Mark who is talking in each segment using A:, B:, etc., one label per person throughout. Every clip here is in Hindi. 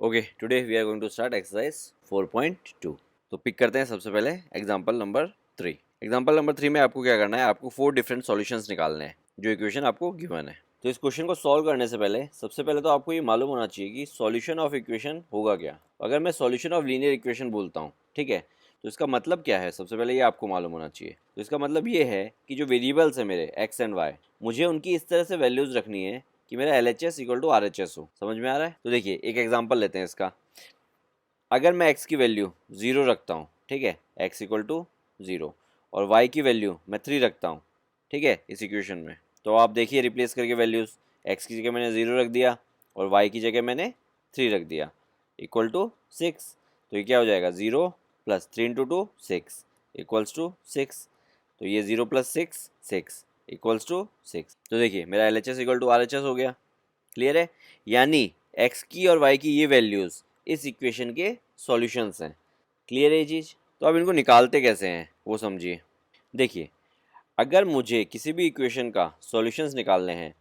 A: Okay, today we are going to start exercise 4.2। तो पिक करते हैं सबसे पहले एग्जांपल नंबर 3। एग्जांपल नंबर 3 में आपको क्या करना है, आपको 4 डिफरेंट सॉल्यूशंस निकालने हैं जो इक्वेशन आपको गिवन है। तो इस क्वेश्चन को सॉल्व करने से पहले सबसे पहले तो आपको ये मालूम होना चाहिए कि सॉल्यूशन ऑफ इक्वेशन होगा क्या। अगर मैं सॉल्यूशन ऑफ लीनियर इक्वेशन बोलता हूँ, ठीक है, तो इसका मतलब क्या है, सबसे पहले ये आपको मालूम होना चाहिए। तो इसका मतलब ये है कि जो वेरिएबल्स है मेरे एक्स एंड वाई, मुझे उनकी इस तरह से वैल्यूज रखनी है कि मेरा L H S equal to R H S हो। समझ में आ रहा है? तो देखिए एक एग्जांपल लेते हैं इसका। अगर मैं x की वैल्यू 0 रखता हूँ, ठीक है, x इक्वल टू 0, और y की वैल्यू मैं 3 रखता हूँ, ठीक है, इस इक्वेशन में, तो आप देखिए रिप्लेस करके वैल्यूज़, x की जगह मैंने 0 रख दिया और y की जगह मैंने 3 रख दिया, इक्वल टू 6। तो ये क्या हो जाएगा, 0 प्लस 3 इंटू 2 6 इक्वल्स टू 6। तो ये 0 प्लस 6 6 इक्वल्स टू 6। तो देखिए मेरा L H S equal to R H S हो गया। क्लियर है? यानी x की और y की ये वैल्यूज़ इस इक्वेशन के सॉल्यूशंस हैं। क्लियर है ये चीज़? तो अब इनको निकालते कैसे हैं वो समझिए। देखिए, अगर मुझे किसी भी इक्वेशन का सॉल्यूशंस निकालने हैं,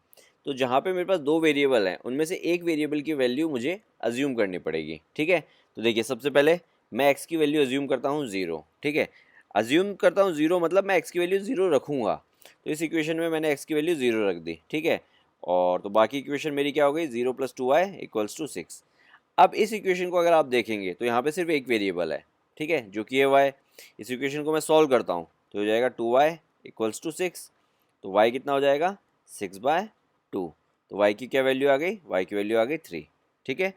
A: तो जहाँ पे मेरे पास दो वेरिएबल हैं, उनमें से एक वेरिएबल की वैल्यू मुझे अज्यूम करनी पड़ेगी। ठीक है, तो देखिए सबसे पहले मैं x की वैल्यू अज्यूम करता हूँ 0। ठीक है, अज्यूम करता हूँ 0 मतलब मैं x की वैल्यू 0 रखूँगा। तो इस इक्वेशन में मैंने x की वैल्यू 0 रख दी। ठीक है, और तो बाकी इक्वेशन मेरी क्या हो गई, 0 प्लस 2y इक्वल्स टू 6। अब इस इक्वेशन को अगर आप देखेंगे तो यहाँ पे सिर्फ एक वेरिएबल है, ठीक है, जो कि है y। इस इक्वेशन को मैं सॉल्व करता हूँ तो हो जाएगा 2y इक्वल्स टू 6। तो y कितना हो जाएगा, 6/2। तो y की क्या वैल्यू आ गई, y की वैल्यू आ गई 3। ठीक है,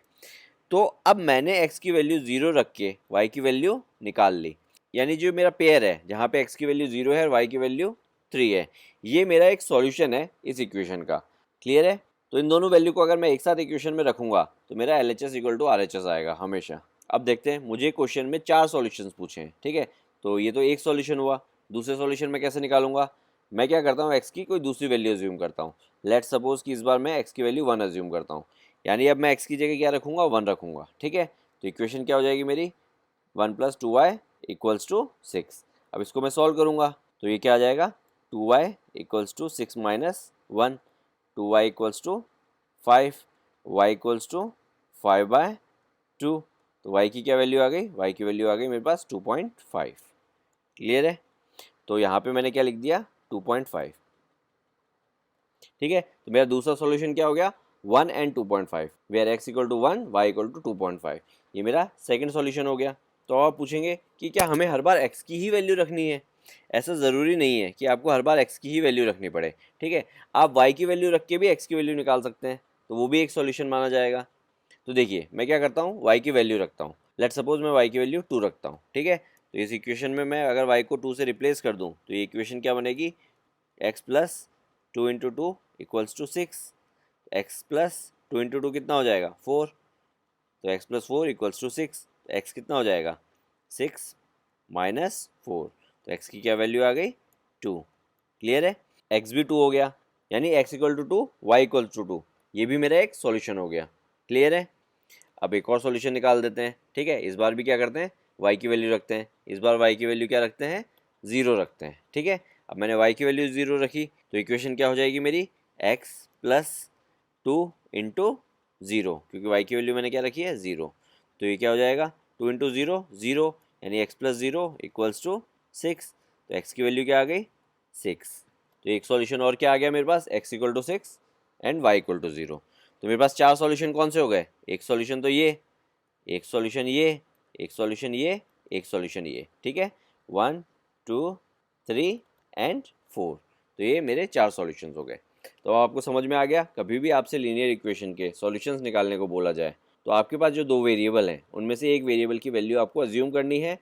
A: तो अब मैंने x की वैल्यू 0 रख के y की वैल्यू निकाल ली। यानी जो मेरा पेयर है जहाँ पे x की वैल्यू 0 है और y की वैल्यू 3 है, ये मेरा एक सॉल्यूशन है इस इक्वेशन का। क्लियर है? तो इन दोनों वैल्यू को अगर मैं एक साथ इक्वेशन में रखूंगा तो मेरा L H S equal to R H S आएगा हमेशा। अब देखते हैं, मुझे क्वेश्चन में 4 सॉल्यूशंस पूछे हैं। ठीक है, तो ये तो एक सॉल्यूशन हुआ। दूसरे सॉल्यूशन में कैसे निकालूंगा, मैं क्या करता हूँ, एक्स की कोई दूसरी वैल्यू अज्यूम करता हूँ। लेट सपोज कि इस बार मैं एक्स की वैल्यू 1 अज्यूम करता हूँ, यानी अब मैं एक्स की जगह क्या रखूँगा, 1 रखूँगा। ठीक है, तो इक्वेशन क्या हो जाएगी मेरी, 1 प्लस 2y इक्वल्स टू 6। अब इसको मैं सॉल्व करूँगा तो ये क्या आ जाएगा, 2y equals to 6 minus 1, 2y equals to 5, y equals to 5/2। तो y की क्या वैल्यू आ गई, y की वैल्यू आ गई मेरे पास 2.5। क्लियर है? तो यहाँ पे मैंने क्या लिख दिया, 2.5। ठीक है, तो मेरा दूसरा सॉल्यूशन क्या हो गया, 1 and 2.5, where x equal to 1, y equal to 2.5। ये मेरा सेकंड सॉल्यूशन हो गया। तो आप पूछेंगे कि क्या हमें हर बार x की ही वैल्यू रखनी है? ऐसा ज़रूरी नहीं है कि आपको हर बार x की ही वैल्यू रखनी पड़े। ठीक है, आप y की वैल्यू रख के भी x की वैल्यू निकाल सकते हैं, तो वो भी एक सॉल्यूशन माना जाएगा। तो देखिए मैं क्या करता हूँ, y की वैल्यू रखता हूँ। लेट सपोज मैं y की वैल्यू 2 रखता हूँ। ठीक है, तो इस इक्वेशन में मैं अगर y को 2 से रिप्लेस कर दूँ तो ये इक्वेशन क्या बनेगी, x plus 2 into 2 equals to 6। X plus 2 into 2 कितना हो जाएगा, 4। तो x प्लस 4 इक्वल्स टू 6। तो x कितना हो जाएगा, 6 माइनस 4। तो x की क्या वैल्यू आ गई, 2। क्लियर है? x भी 2 हो गया, यानी x equal to 2, y equal to 2। ये भी मेरा एक सॉल्यूशन हो गया। क्लियर है? अब एक और सॉल्यूशन निकाल देते हैं। ठीक है, इस बार भी क्या करते हैं, y की वैल्यू रखते हैं। इस बार y की वैल्यू क्या रखते हैं, 0 रखते हैं। ठीक है, अब मैंने y की वैल्यू 0 रखी तो इक्वेशन क्या हो जाएगी मेरी, x प्लस 2 इंटू 0, क्योंकि y की वैल्यू मैंने क्या रखी है, 0। तो ये क्या हो जाएगा, 2 इंटू 0 0, यानी x प्लस 0 इक्वल्स टू 6। तो x की वैल्यू क्या आ गई, 6। तो एक सॉल्यूशन और क्या आ गया मेरे पास, x equal to 6 and y equal to 0। तो मेरे पास 4 सॉल्यूशन कौन से हो गए, एक सॉल्यूशन तो ये, एक सॉल्यूशन ये, एक सॉल्यूशन ये, एक सॉल्यूशन ये। ठीक है, 1 2 3 एंड 4। तो ये मेरे 4 सॉल्यूशंस हो गए। तो आपको समझ में आ गया, कभी भी आपसे लीनियर इक्वेशन के सॉल्यूशंस निकालने को बोला जाए तो आपके पास जो दो वेरिएबल हैं उनमें से एक वेरिएबल की वैल्यू आपको अज्यूम करनी है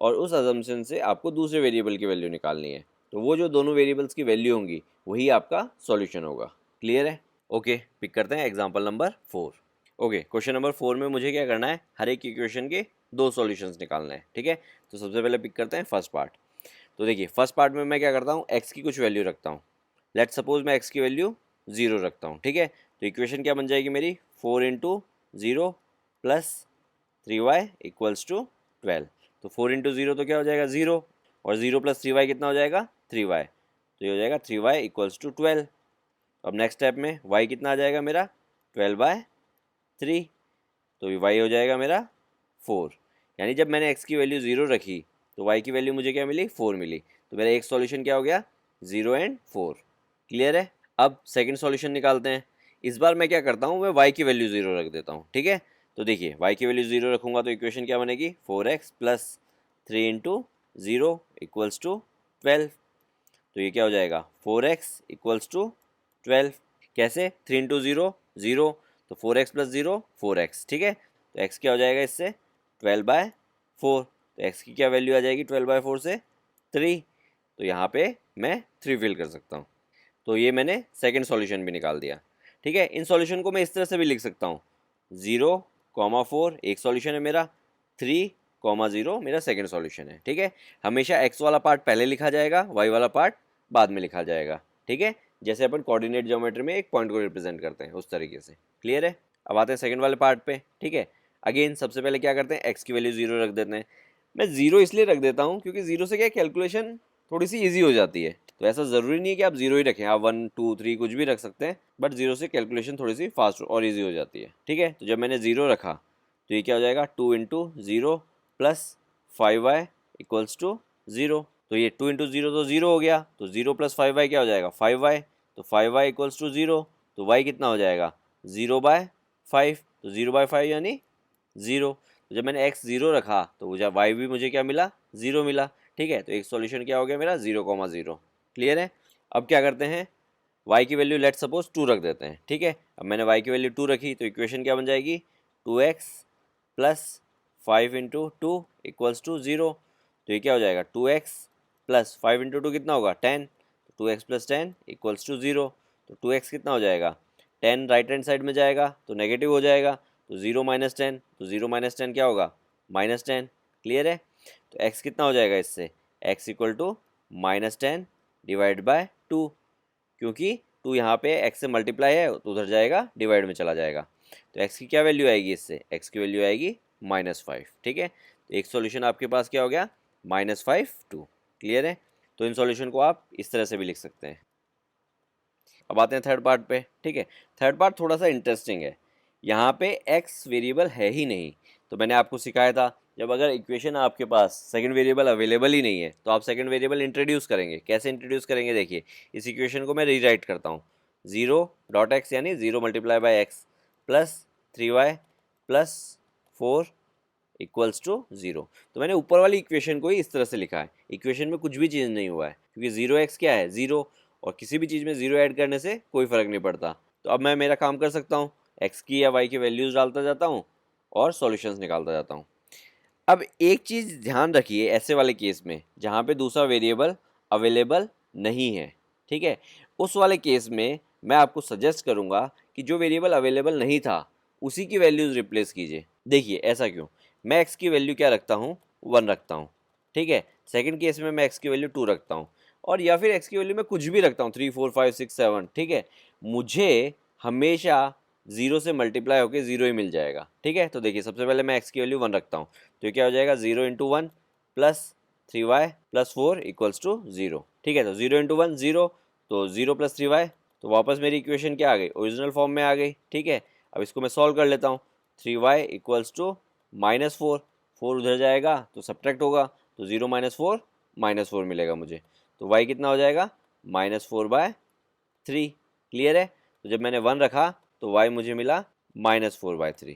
A: और उस अजम्पशन से आपको दूसरे वेरिएबल की वैल्यू निकालनी है। तो वो जो दोनों वेरिएबल्स की वैल्यू होंगी वही आपका सॉल्यूशन होगा। क्लियर है? ओके, पिक करते हैं example number 4। Okay, question number 4 में मुझे क्या करना है, हर एक इक्वेशन के दो सॉल्यूशंस निकालना है। ठीक है, तो सबसे पहले पिक करते हैं फर्स्ट पार्ट। तो देखिए फर्स्ट पार्ट में मैं क्या करता हूँ, एक्स की कुछ वैल्यू रखता हूँ। लेट सपोज मैं एक्स की वैल्यू 0 रखता हूँ। ठीक है, तो इक्वेशन क्या बन जाएगी मेरी, 4 into 0 plus 3y equals to 12। तो 4 इंटू 0 तो क्या हो जाएगा, 0, और 0 प्लस 3y कितना हो जाएगा, 3y। तो ये हो जाएगा 3y इक्वल्स टू 12। अब नेक्स्ट स्टेप में y कितना आ जाएगा मेरा, 12/3। तो y हो जाएगा मेरा 4। यानी जब मैंने x की वैल्यू 0 रखी तो y की वैल्यू मुझे क्या मिली, 4 मिली। तो मेरा एक सॉल्यूशन क्या हो गया, 0 एंड 4। क्लियर है। अब सेकंड सॉल्यूशन निकालते हैं। इस बार मैं क्या करता हूँ, मैं y की वैल्यू 0 रख देता हूँ। ठीक है, तो देखिए y की वैल्यू 0 रखूँगा तो इक्वेशन क्या बनेगी, 4x plus 3 into 0 equals to 12। तो ये क्या हो जाएगा, 4x इक्वल्स टू 12। कैसे, 3 इंटू 0 0, तो 4x प्लस 0 4x। ठीक है, तो x क्या हो जाएगा इससे, 12/4। तो x की क्या वैल्यू आ जाएगी 12/4 से, 3। तो यहाँ पे मैं 3 फिल कर सकता हूँ। तो ये मैंने सेकंड सॉल्यूशन भी निकाल दिया। ठीक है, इन सॉल्यूशन को मैं इस तरह से भी लिख सकता हूँ, 0,4 एक सॉल्यूशन है मेरा, 3,0 मेरा सेकंड सॉल्यूशन है। ठीक है, हमेशा x वाला पार्ट पहले लिखा जाएगा, y वाला पार्ट बाद में लिखा जाएगा। ठीक है, जैसे अपन कोऑर्डिनेट ज्योमेट्री में एक पॉइंट को रिप्रेजेंट करते हैं उस तरीके से। क्लियर है। अब आते हैं सेकंड वाले पार्ट पे। ठीक है, अगेन सबसे पहले क्या करते हैं, x की वैल्यू 0 रख देते हैं। मैं 0 इसलिए रख देता हूँ क्योंकि 0 से क्या कैलकुलेशन थोड़ी सी ईजी हो जाती है। तो ऐसा ज़रूरी नहीं है कि आप 0 ही रखें, आप 1 2 3 कुछ भी रख सकते हैं, बट 0 से कैलकुलेशन थोड़ी सी फास्ट और ईजी हो जाती है। ठीक है, तो जब मैंने 0 रखा तो ये क्या हो जाएगा, 2 into 0 plus 5y equals to 0। तो ये 2 इंटू 0 तो 0 हो गया, तो 0 प्लस 5y क्या हो जाएगा, 5y। तो 5y इक्वल्स टू 0, तो y कितना हो जाएगा, 0/5। तो 0/5 यानी 0। तो जब मैंने x 0 रखा तो मुझे y भी मुझे क्या मिला, 0 मिला। ठीक है, तो एक सॉल्यूशन क्या हो गया मेरा, 0,0। क्लियर है। अब क्या करते हैं, y की वैल्यू लेट सपोज 2 रख देते हैं। ठीक है, अब मैंने y की वैल्यू 2 रखी तो इक्वेशन क्या बन जाएगी, 2x plus 5 into 2 equals to 0। तो ये क्या हो जाएगा, 2x प्लस 5 इंटू 2 कितना होगा, 10। तो 2x प्लस 10 इक्वल्स टू 0। तो 2x कितना हो जाएगा, 10 राइट हैंड साइड में जाएगा तो नेगेटिव हो जाएगा, तो 0 माइनस 10, तो 0 माइनस 10 क्या होगा, -10। क्लियर है। तो x कितना हो जाएगा इससे, x equal to -10 divide by 2। क्योंकि 2 यहाँ पे x से मल्टीप्लाई है तो उधर जाएगा, डिवाइड में चला जाएगा। तो x की क्या वैल्यू आएगी इससे, x की वैल्यू आएगी -5। ठीक है, तो एक सॉल्यूशन आपके पास क्या हो गया, -5 2। क्लियर है। तो इन सॉल्यूशन को आप इस तरह से भी लिख सकते हैं। अब आते हैं थर्ड पार्ट पे। ठीक है, थर्ड पार्ट थोड़ा सा इंटरेस्टिंग है। यहाँ पे x वेरिएबल है ही नहीं। तो मैंने आपको सिखाया था, जब अगर इक्वेशन आपके पास सेकंड वेरिएबल अवेलेबल ही नहीं है तो आप सेकंड वेरिएबल इंट्रोड्यूस करेंगे। कैसे इंट्रोड्यूस करेंगे, देखिए इस इक्वेशन को मैं रीराइट करता हूँ, 0.x यानी 0 multiply by x plus 3y plus 4 equals to 0। तो मैंने ऊपर वाली इक्वेशन को ही इस तरह से लिखा है, इक्वेशन में कुछ भी चेंज नहीं हुआ है क्योंकि 0x क्या है, 0, और किसी भी चीज़ में 0 ऐड करने से कोई फ़र्क नहीं पड़ता। तो अब मैं मेरा काम कर सकता हूँ, x की या y की वैल्यूज़ डालता जाता हूँ और सॉल्यूशंस निकालता जाता हूँ। अब एक चीज़ ध्यान रखिए, ऐसे वाले केस में जहाँ पे दूसरा वेरिएबल अवेलेबल नहीं है, ठीक है, उस वाले केस में मैं आपको सजेस्ट करूँगा कि जो वेरिएबल अवेलेबल नहीं था उसी की वैल्यूज़ रिप्लेस कीजिए। देखिए ऐसा क्यों, मैं x की वैल्यू क्या रखता हूँ, 1 रखता हूँ। ठीक है, सेकंड केस में मैं x की वैल्यू 2 रखता हूँ, और या फिर x की वैल्यू मैं कुछ भी रखता हूँ, 3 4 5 6 7। ठीक है, मुझे हमेशा 0 से मल्टीप्लाई होकर 0 ही मिल जाएगा। ठीक है, तो देखिए सबसे पहले मैं x की वैल्यू 1 रखता हूँ, तो क्या हो जाएगा, 0 into 1 plus 3y plus 4 equals to 0। ठीक है, तो 0 इंटू 1 0, तो 0 प्लस 3y, तो वापस मेरी इक्वेशन क्या आ गई, ओरिजिनल फॉर्म में आ गई। ठीक है, अब इसको मैं सॉल्व कर लेता हूँ, 3y इक्वल्स टू -4, 4 उधर जाएगा तो सब्ट्रैक्ट होगा, तो 0 माइनस फोर मिलेगा मुझे। तो y कितना हो जाएगा, -4/3। क्लियर है। तो जब मैंने 1 रखा तो y मुझे मिला -4/3।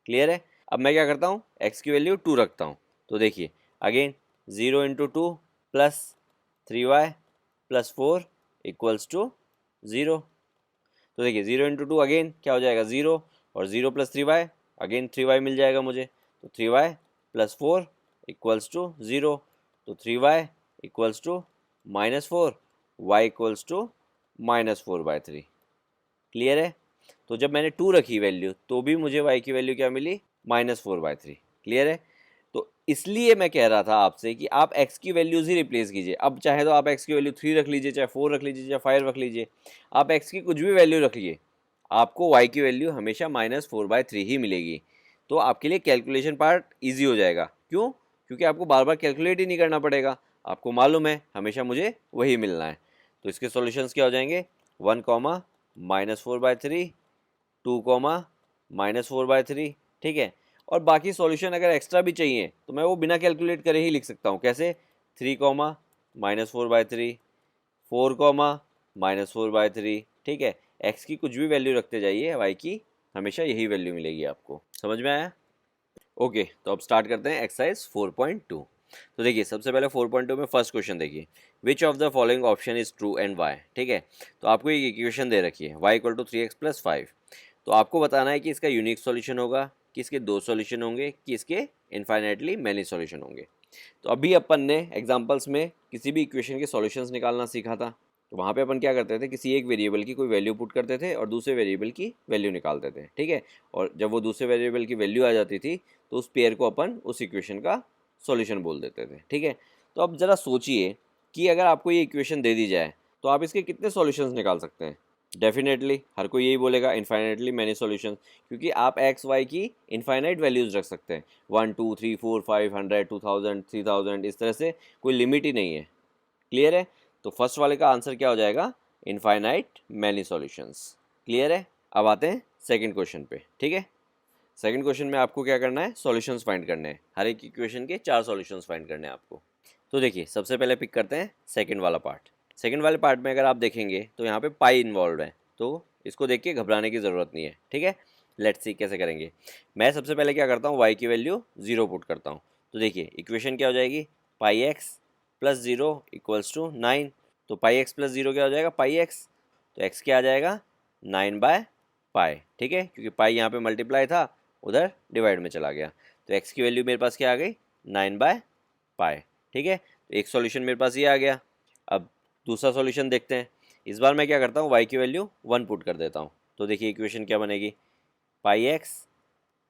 A: क्लियर है। अब मैं क्या करता हूँ, x की वैल्यू 2 रखता हूँ, तो देखिए again 0 into 2 plus 3y plus 4 equals to 0। तो देखिए 0 इंटू 2 अगेन क्या हो जाएगा, 0, और 0 प्लस 3y अगेन 3y मिल जाएगा मुझे, तो 3y प्लस 4 इक्वल्स टू 0। तो 3y equals to -4, y equals to -4/3। Clear है। तो जब मैंने 2 रखी वैल्यू तो भी मुझे y की वैल्यू क्या मिली, -4/3। क्लियर है। तो इसलिए मैं कह रहा था आपसे कि आप x की वैल्यूज़ ही रिप्लेस कीजिए। अब चाहे तो आप x की वैल्यू 3 रख लीजिए, चाहे 4 रख लीजिए, चाहे 5 रख लीजिए, आप x की कुछ भी वैल्यू रखिए, आपको y की वैल्यू हमेशा -4/3 ही मिलेगी। तो आपके लिए कैलकुलेशन पार्ट ईजी हो जाएगा। क्यों, क्योंकि आपको बार बार कैलकुलेट ही नहीं करना पड़ेगा, आपको मालूम है हमेशा मुझे वही मिलना है। तो इसके सॉल्यूशंस क्या हो जाएंगे, 1, -4/3, 2, -4/3। ठीक है। और बाकी सॉल्यूशन अगर एक्स्ट्रा भी चाहिए तो मैं वो बिना कैलकुलेट करे ही लिख सकता हूँ। कैसे? 3 कॉमा -4/3, 4 कॉमा -4/3, ठीक है। एक्स की कुछ भी वैल्यू रखते जाइए, वाई की हमेशा यही वैल्यू मिलेगी आपको। समझ में आया? ओके, तो अब स्टार्ट करते हैं एक्सरसाइज 4.2। तो देखिए सबसे पहले 4.2 में फर्स्ट क्वेश्चन देखिए, which of the following option is true and y. ठीक है, तो आपको एक इक्वेशन दे रखी है y = 3x + 5। तो आपको बताना है कि इसका यूनिक सॉल्यूशन होगा, कि इसके दो सॉल्यूशन होंगे, कि इसके इनफाइनाइटली मैनी सॉल्यूशन होंगे। तो अभी अपन ने एग्जांपल्स में किसी भी इक्वेशन के सॉल्यूशंस निकालना सीखा था। तो वहाँ पे अपन क्या करते थे, किसी एक वेरिएबल की कोई वैल्यू पुट करते थे और दूसरे वेरिएबल की वैल्यू निकालते थे। ठीक है, और जब वो दूसरे वेरिएबल की वैल्यू आ जाती थी तो उस पेयर को अपन उस इक्वेशन का सॉल्यूशन बोल देते थे। ठीक है, तो अब ज़रा सोचिए कि अगर आपको ये इक्वेशन दे दी जाए तो आप इसके कितने सॉल्यूशंस निकाल सकते हैं। डेफिनेटली हर कोई यही बोलेगा इनफाइनाइटली मैनी सॉल्यूशंस, क्योंकि आप एक्स वाई की इनफाइनाइट वैल्यूज़ रख सकते हैं। 1 2 3 4 500 2000 3000 इस तरह से कोई लिमिट ही नहीं है। क्लियर है? तो फर्स्ट वाले का आंसर क्या हो जाएगा? Infinite many solutions. क्लियर है? अब आते हैं सेकंड क्वेश्चन पे। ठीक है, सेकंड क्वेश्चन में आपको क्या करना है? सॉल्यूशंस फाइंड करने हैं। हर एक इक्वेशन के 4 सॉल्यूशंस फाइंड करने हैं आपको। तो देखिए सबसे पहले पिक करते हैं सेकंड वाला पार्ट। सेकंड वाले पार्ट में अगर आप देखेंगे तो यहाँ पे पाई इन्वॉल्व है, तो इसको देख के घबराने की ज़रूरत नहीं है। ठीक है, लेट्स सी कैसे करेंगे। मैं सबसे पहले क्या करता हूँ, वाई की वैल्यू 0 पुट करता हूँ। तो देखिए इक्वेशन क्या हो जाएगी, पाई एक्स प्लस 0 = 9। तो पाई एक्स प्लस 0 क्या हो जाएगा? पाई एक्स। तो एक्स क्या आ जाएगा? 9/पाई। ठीक है, क्योंकि पाई यहाँ पे मल्टीप्लाई था, उधर डिवाइड में चला गया, तो एक्स की वैल्यू मेरे पास क्या आ गई? 9/पाई। ठीक है, तो एक सॉल्यूशन मेरे पास ये आ गया। अब दूसरा सॉल्यूशन देखते हैं। इस बार मैं क्या करता हूँ, वाई की वैल्यू 1 पुट कर देता हूँ। तो देखिए इक्वेशन क्या बनेगी, पाई एक्स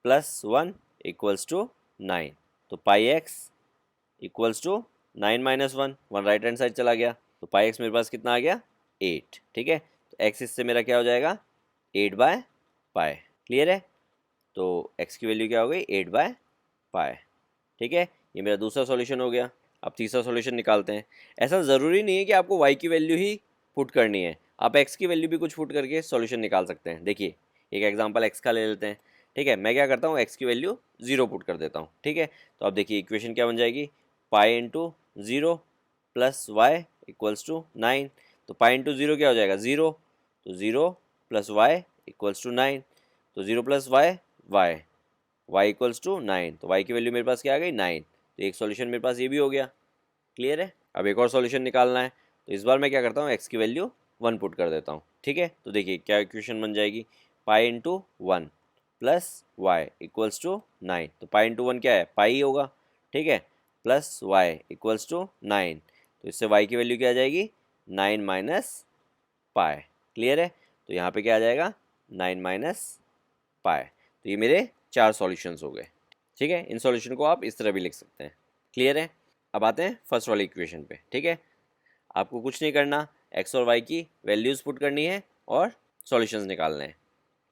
A: प्लस 1 = 9। तो पाई एक्स = 9 - 1, 1 राइट हैंड साइड चला गया, तो पाई एक्स मेरे पास कितना आ गया? 8। ठीक है, तो एक्स इससे मेरा क्या हो जाएगा? 8/पाई। क्लियर है? तो x की वैल्यू क्या हो गई? 8/पाई। ठीक है, ये मेरा दूसरा सॉल्यूशन हो गया। अब तीसरा सॉल्यूशन निकालते हैं। ऐसा ज़रूरी नहीं है कि आपको y की वैल्यू ही पुट करनी है, आप x की वैल्यू भी कुछ पुट करके सॉल्यूशन निकाल सकते हैं। देखिए एक एग्जांपल x का ले लेते हैं। ठीक है, मैं क्या करता हूँ, x की वैल्यू 0 पुट कर देता हूँ। ठीक है, तो अब देखिए इक्वेशन क्या बन जाएगी, पाई इंटू 0 प्लस वाई = 9। तो पाई इंटू 0 क्या हो जाएगा? 0। तो 0 प्लस वाई = 9। तो 0 प्लस वाई वाई, y = 9। तो y की वैल्यू मेरे पास क्या आ गई? 9। तो एक सॉल्यूशन मेरे पास ये भी हो गया। क्लियर है? अब एक और सॉल्यूशन निकालना है। तो इस बार मैं क्या करता हूँ, x की वैल्यू 1 पुट कर देता हूँ। ठीक है, तो देखिए क्या इक्वेशन बन जाएगी, पाई इंटू 1 प्लस वाई = 9। तो पाई इंटू 1 क्या है? पाई होगा। ठीक है, प्लस वाई = 9। तो इससे y की वैल्यू क्या आ जाएगी? 9 - पाई। क्लियर है? तो यहाँ पे क्या आ जाएगा? 9 - पाई। तो ये मेरे 4 सॉल्यूशंस हो गए। ठीक है, इन सॉल्यूशन को आप इस तरह भी लिख सकते हैं। क्लियर है? अब आते हैं फर्स्ट वाली इक्वेशन पे। ठीक है, आपको कुछ नहीं करना, एक्स और वाई की वैल्यूज़ पुट करनी है और सॉल्यूशंस निकालने हैं।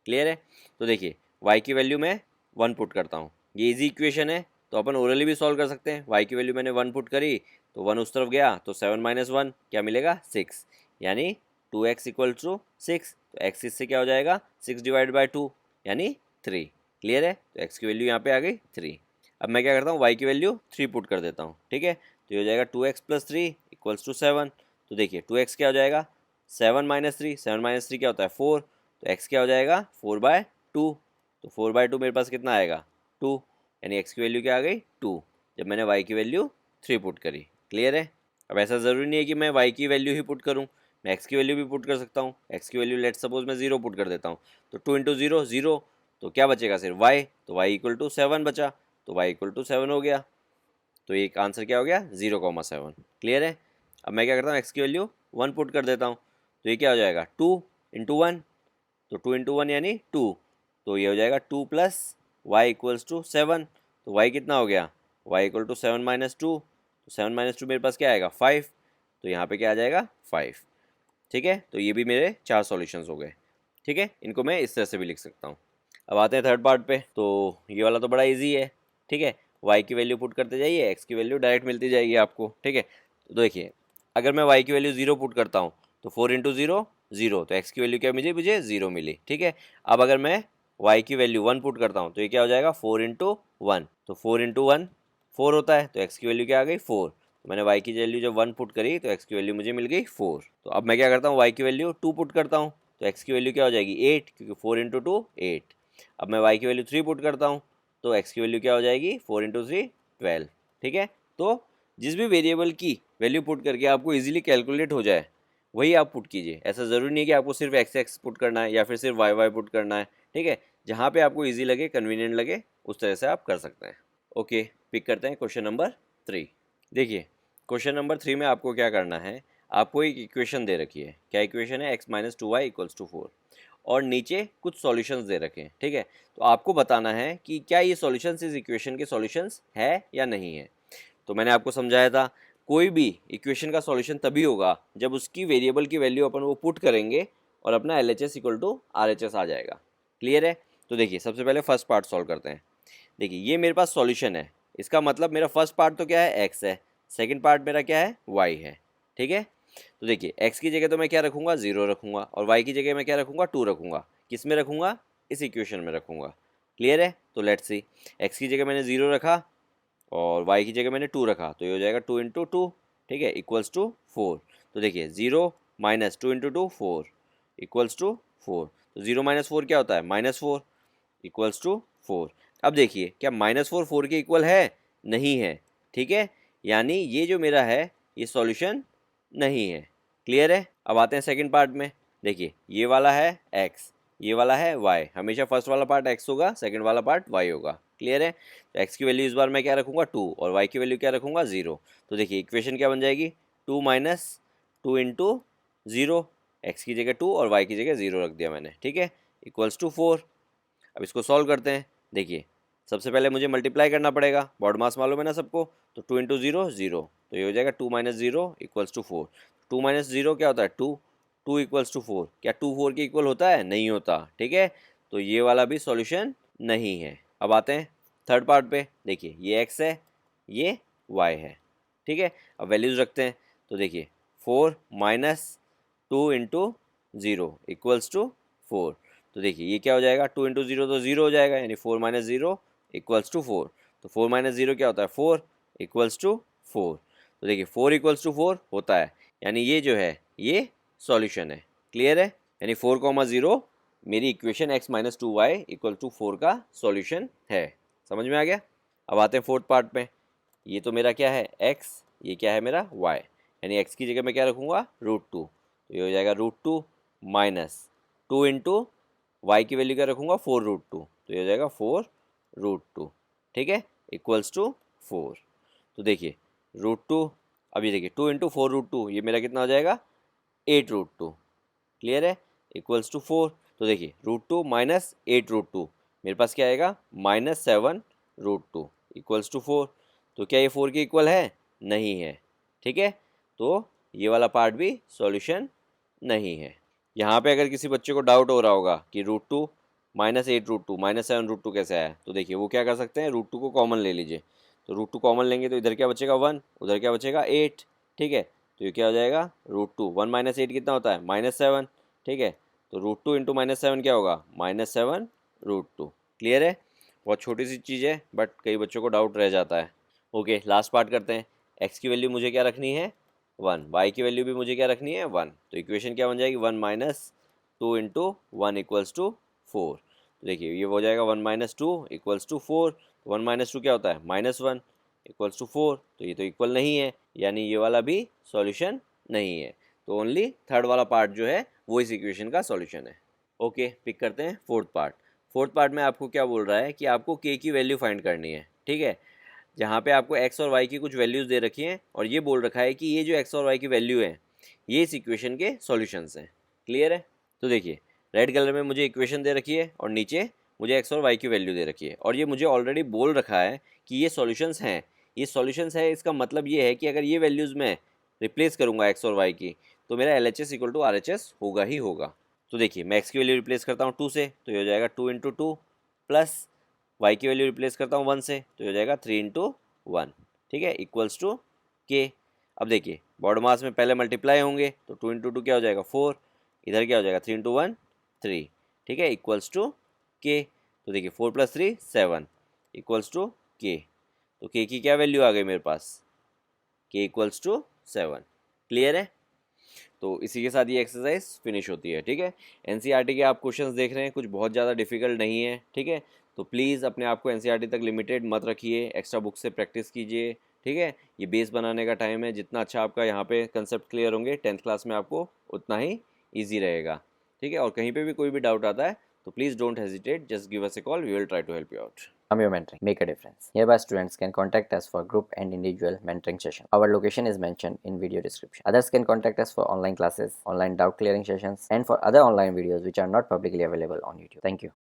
A: क्लियर है? तो देखिए वाई की वैल्यू मैं 1 पुट करता हूँ। ये इजी इक्वेशन है, तो अपन ओरली भी सॉल्व कर सकते हैं। वाई की वैल्यू मैंने 1 पुट करी तो 1 उस तरफ गया, तो 7 - 1 क्या मिलेगा? 6, यानी 2x = 6। तो x इससे क्या हो जाएगा? 6/2 यानी 3। क्लियर है? तो x की वैल्यू यहाँ पे आ गई 3। अब मैं क्या करता हूँ, y की वैल्यू 3 पुट कर देता हूँ। ठीक है, तो ये हो जाएगा 2x + 3 = 7। तो देखिए 2x क्या हो जाएगा? 7 - 3, 7 - 3 क्या होता है? 4। तो x क्या हो जाएगा? 4/2। तो 4/2 मेरे पास कितना आएगा? 2, यानी x की वैल्यू क्या आ गई? 2, जब मैंने y की वैल्यू 3 पुट करी। क्लियर है? अब ऐसा ज़रूरी नहीं है कि मैं y की वैल्यू ही पुट करूँ, मैं x की वैल्यू भी पुट कर सकता हूँ। x की वैल्यू लेट सपोज मैं 0 पुट कर देता हूँ, तो 2 × 0 0, तो क्या बचेगा? सिर्फ y। तो y = 7 बचा, तो y = 7 हो गया। तो एक आंसर क्या हो गया? 0,7। क्लियर है? अब मैं क्या करता हूँ, x की वैल्यू 1 पुट कर देता हूँ, तो ये क्या हो जाएगा? 2 × 1, तो 2 × 1 यानी 2। तो ये हो जाएगा 2 + y = 7। तो y कितना हो गया? y = 7 - 2। तो 7 - 2 मेरे पास क्या आएगा? 5। तो यहाँ पे क्या आ जाएगा? 5। ठीक है, तो ये भी मेरे 4 सॉल्यूशंस हो गए। ठीक है, इनको मैं इस तरह से भी लिख सकता हूँ। अब आते हैं थर्ड पार्ट पे। तो ये वाला तो बड़ा इजी है। ठीक है, y की वैल्यू पुट करते जाइए, x की वैल्यू डायरेक्ट मिलती जाएगी आपको। ठीक है, तो देखिए अगर मैं y की वैल्यू 0 पुट करता हूँ तो 4 × 0 0, तो x की वैल्यू क्या मुझे 0 मिली। ठीक है, अब अगर मैं y की वैल्यू 1 पुट करता हूँ तो ये क्या हो जाएगा 4 इंटू 1, तो 4 इंटू 1 4 होता है, तो x की वैल्यू क्या आ गई 4। तो मैंने y की वैल्यू जब 1 पुट करी तो x की वैल्यू मुझे मिल गई 4। तो अब मैं क्या करता हूँ y की वैल्यू 2 पुट करता हूँ तो x की वैल्यू क्या हो जाएगी 8, क्योंकि 4 इंटू 2 8। अब मैं y की वैल्यू 3 पुट करता हूँ तो x की वैल्यू क्या हो जाएगी 4 इंटू 3 12। ठीक है, तो जिस भी वेरिएबल की वैल्यू पुट करके आपको इजीली कैलकुलेट हो जाए वही आप पुट कीजिए। ऐसा ज़रूरी नहीं है कि आपको सिर्फ एक्स एक्स पुट करना है या फिर सिर्फ वाई वाई पुट करना है। ठीक है, जहाँ पे आपको इजी लगे, कन्वीनियंट लगे, उस तरह से आप कर सकते हैं। ओके, पिक करते हैं क्वेश्चन नंबर 3। देखिए, क्वेश्चन नंबर 3 में आपको क्या करना है, आपको एक इक्वेशन दे रखी है। क्या इक्वेशन है, x minus 2y equals to 4, और नीचे कुछ सॉल्यूशंस दे रखे हैं। ठीक है, तो आपको बताना है कि क्या ये सॉल्यूशंस इस इक्वेशन के सॉल्यूशंस है या नहीं है। तो मैंने आपको समझाया था, कोई भी इक्वेशन का सॉल्यूशन तभी होगा जब उसकी वेरिएबल की वैल्यू अपन वो पुट करेंगे और अपना L H S equal to R H S आ जाएगा। क्लियर है? तो देखिए, सबसे पहले फर्स्ट पार्ट सॉल्व करते हैं। देखिए, ये मेरे पास सॉल्यूशन है, इसका मतलब मेरा फर्स्ट पार्ट तो क्या है, एक्स है, सेकेंड पार्ट मेरा क्या है, वाई है। ठीक है, तो देखिए, एक्स की जगह तो मैं क्या रखूँगा, 0 रखूँगा, और वाई की जगह मैं क्या रखूँगा, 2 रखूँगा। किस में रखूँगा, इस इक्वेशन में रखूँगा। क्लियर है? तो लेट्स सी, एक्स की जगह मैंने 0 रखा और y की जगह मैंने 2 रखा, तो ये हो जाएगा 2 इंटू 2। ठीक है, इक्वल्स टू 4। तो देखिए, 0 माइनस 2 इंटू 2 4 इक्वल्स टू 4। तो 0 माइनस 4 क्या होता है, -4 इक्वल्स टू 4। अब देखिए, क्या -4 4 के इक्वल है, नहीं है। ठीक है, यानी ये जो मेरा है ये सॉल्यूशन नहीं है। क्लियर है? अब आते हैं सेकंड पार्ट में। देखिए, ये वाला है x, ये वाला है y। हमेशा फर्स्ट वाला पार्ट x होगा, सेकंड वाला पार्ट y होगा। क्लियर है? तो x की वैल्यू इस बार मैं क्या रखूँगा 2, और y की वैल्यू क्या रखूँगा 0। तो देखिए, इक्वेशन क्या बन जाएगी, 2 माइनस 2 इंटू 0, एक्स की जगह 2 और y की जगह 0 रख दिया मैंने। ठीक है, इक्वल्स टू 4। अब इसको सॉल्व करते हैं। देखिए, सबसे पहले मुझे मल्टीप्लाई करना पड़ेगा, बॉड मास मालूम है ना सबको, तो 2 इंटू 0 0, तो ये हो जाएगा 2 माइनस 0 इक्वल्स टू 4। 2 माइनस 0 क्या होता है, 2, 2 इक्वल्स टू 4। क्या 2 4 के इक्वल होता है, नहीं होता। ठीक है, तो ये वाला भी सॉल्यूशन नहीं है। अब आते हैं थर्ड पार्ट पे। देखिए, ये x है, ये y है। ठीक है, अब वैल्यूज़ रखते हैं। तो देखिए, 4 माइनस 2 इंटू 0 इक्वल्स टू 4। तो देखिए, ये क्या हो जाएगा, 2 इंटू 0 तो 0 हो जाएगा, यानी 4 माइनस 0 इक्वल्स टू 4। तो 4 माइनस 0 क्या होता है, 4 इक्वल्स टू 4। तो देखिए, 4 इक्वल्स टू 4 होता है, यानी ये जो है ये सॉल्यूशन है। क्लियर है? यानी 4,0 मेरी equation x minus 2y equal to 4 का सॉल्यूशन है। समझ में आ गया? अब आते हैं फोर्थ पार्ट में। ये तो मेरा क्या है, x, ये क्या है मेरा y, यानी x की जगह मैं क्या रखूँगा, √2। तो ये हो जाएगा √2 माइनस 2 इंटू y की वैल्यू क्या रखूँगा, 4√2, तो ये हो जाएगा 4√2। ठीक है, इक्वल्स टू 4। तो देखिए, √2, अभी देखिए 2 इंटू 4√2, ये मेरा कितना हो जाएगा, 8√2। क्लियर है? Equals to 4। तो देखिए, √2 माइनस 8√2, मेरे पास क्या आएगा, -7√2 इक्वल्स टू 4। तो क्या ये 4 के इक्वल है, नहीं है। ठीक है, तो ये वाला पार्ट भी सॉल्यूशन नहीं है। यहाँ पे अगर किसी बच्चे को डाउट हो रहा होगा कि √2 माइनस 8√2 माइनस 7√2 कैसे आया, तो देखिए, वो क्या कर सकते हैं, √2 को कॉमन ले लीजिए। तो √2 कॉमन लेंगे तो इधर क्या बचेगा, 1, उधर क्या बचेगा, 8। ठीक है, तो ये क्या हो जाएगा, √2 1 माइनस 8 कितना होता है, -7। ठीक है, तो √2 इंटू -7 क्या होगा, -7√2। क्लियर है? बहुत छोटी सी चीज़ है, बट कई बच्चों को डाउट रह जाता है। ओके, लास्ट पार्ट करते हैं। एक्स की वैल्यू मुझे क्या रखनी है, 1, वाई की वैल्यू भी मुझे क्या रखनी है, 1। तो इक्वेशन क्या बन जाएगी, 1 माइनस 2 इंटू 1 इक्वल्स टू 4। तो देखिए, ये हो जाएगा 1 माइनस 2 इक्वल्स टू 4। 1 माइनस 2 क्या होता है, -1 इक्वल्स टू 4। तो ये तो इक्वल नहीं है, यानी ये वाला भी सॉल्यूशन नहीं है। तो ओनली थर्ड वाला पार्ट जो है वो इस इक्वेशन का सॉल्यूशन है। ओके, पिक करते हैं फोर्थ पार्ट। फोर्थ पार्ट में आपको क्या बोल रहा है कि आपको k की वैल्यू फाइंड करनी है। ठीक है, जहाँ पे आपको x और y की कुछ वैल्यूज़ दे रखी हैं और ये बोल रखा है कि ये जो x और y की वैल्यू है ये इस इक्वेशन के सॉल्यूशंस हैं। क्लियर है? तो देखिए, रेड कलर में मुझे इक्वेशन दे रखी है और नीचे मुझे x और y की वैल्यू दे रखी है, और ये मुझे ऑलरेडी बोल रखा है कि ये सॉल्यूशंस हैं। ये सॉल्यूशंस है, इसका मतलब ये है कि अगर ये वैल्यूज़ मैं रिप्लेस करूँगा x और y की, तो मेरा LHS इक्वल टू RHS होगा ही होगा। तो देखिए, मैं x की वैल्यू रिप्लेस करता हूँ 2 से, तो ये हो जाएगा 2 इंटू 2, प्लस y की वैल्यू रिप्लेस करता हूँ 1 से, तो ये हो जाएगा 3 इंटू 1। ठीक है, इक्वल्स टू k। अब देखिए, बॉड मास में पहले मल्टीप्लाई होंगे, तो 2 इंटू 2 क्या हो जाएगा, 4, इधर क्या हो जाएगा, 3 इंटू 1 3। ठीक है, इक्वल्स टू k। तो देखिए 4 + 3 7 इक्वल्स टू के, तो के की क्या वैल्यू आ गई मेरे पास, के इक्वल्स टू 7। क्लियर है? तो इसी के साथ ये एक्सरसाइज फिनिश होती है। ठीक है, एनसीईआरटी के आप क्वेश्चंस देख रहे हैं, कुछ बहुत ज़्यादा डिफिकल्ट नहीं है। ठीक है, तो प्लीज़ अपने आप को एनसीईआरटी तक लिमिटेड मत रखिए, एक्स्ट्रा बुक से प्रैक्टिस कीजिए। ठीक है, ये बेस बनाने का टाइम है, जितना अच्छा आपका यहाँ पे कंसेप्ट क्लियर होंगे 10th क्लास में आपको उतना ही ईजी रहेगा। ठीक है, और कहीं पे भी कोई भी डाउट आता है तो please don't hesitate, just give us a call, we will try to help you out.
B: Your mentoring make a difference. Hereby students can contact us for group and individual mentoring session. Our location is mentioned in video description. Others can contact us for online classes, online doubt clearing sessions, and for other online videos which are not publicly available on YouTube. Thank you.